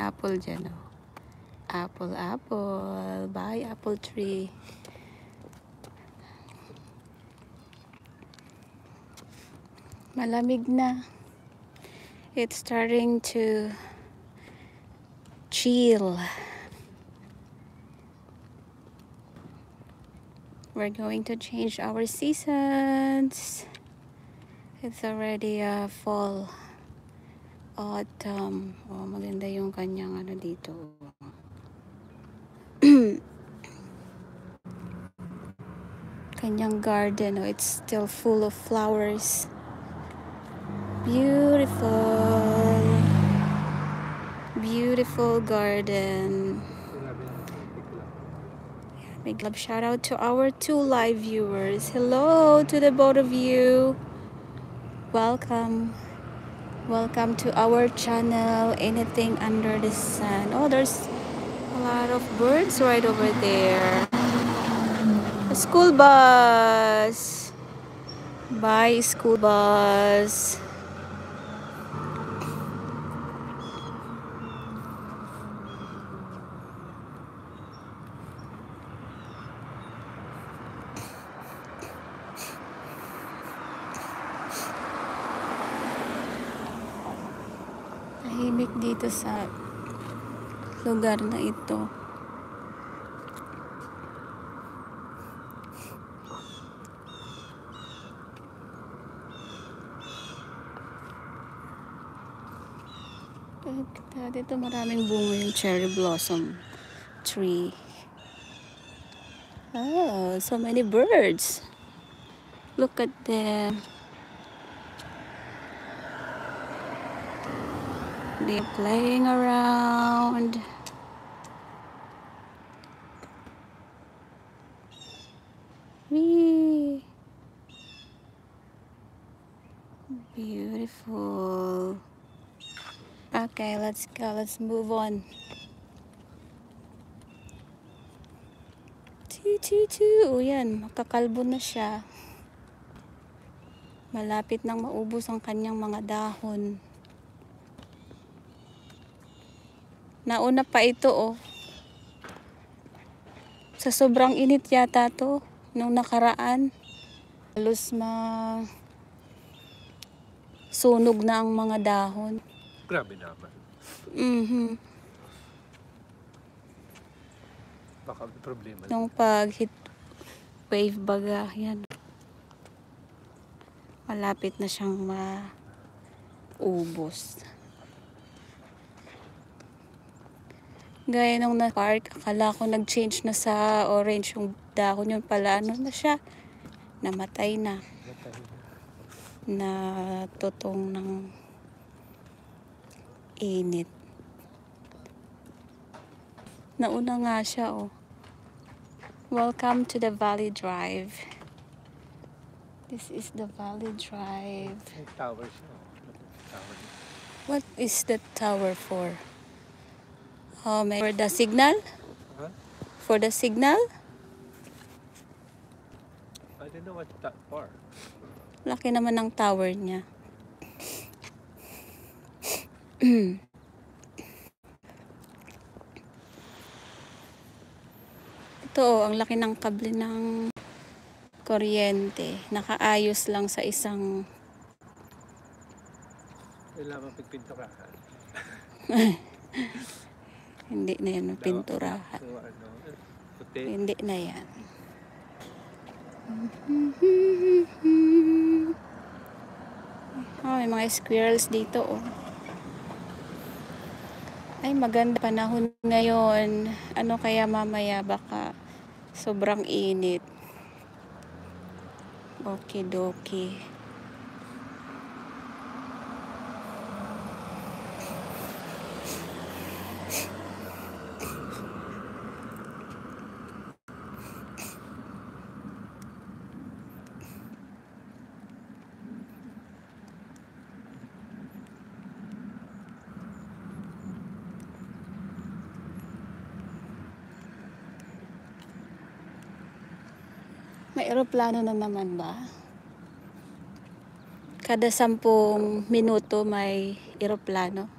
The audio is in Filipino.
apple dyan, oh. Apple, apple. Bye, apple tree. Malamig na. It's starting to chill. We're going to change our seasons. It's already fall, autumn. Oh, maganda yung kanyang ano dito. Kanyang garden, oh, it's still full of flowers. Beautiful. Beautiful garden. Big love shout out to our 2 live viewers. Hello to the both of you. Welcome. Welcome to our channel, Anything Under the Sun. Oh, there's a lot of birds right over there. A school bus. Bye, school bus. Tahimik dito sa lugar na ito. Dito maraming bunga yung cherry blossom tree. Oh, so many birds. Look at them. They're playing around. Whee! Beautiful. Okay, let's go. Let's move on. O yan, makakalbo na siya. Malapit nang maubos ang kanyang mga dahon. Nauna pa ito, oh. Sa sobrang init yata to nung nakaraan. Halos sunog na ang mga dahon. Grabe naman. Baka may problema. Nung pag-heat wave baga, yan. Malapit na siyang maubos. Gaya nung na-park, akala ko nag-change na sa orange yung dahon, yun pala, ano na siya? Namatay na. Natutong ng init. Nauna nga siya, oh. Welcome to the Valley Drive. This is the Valley Drive. May tower siya. Tower. What is the tower for? Oh, for the signal? Huh? For the signal? I don't know what that for. Laki naman ng tower niya. Ito, oh, ang laki ng kable ng kuryente. Nakaayos lang sa isang... Kailangan pagpinturahan. Hindi na yan pinturahan. So, ano, puti. Hindi na yan. Oh, may mga squirrels dito, oh. Ay, maganda panahon ngayon. Ano kaya mamaya, baka sobrang init. Okidoki. May eroplano na naman ba? Kada 10 minuto may eroplano.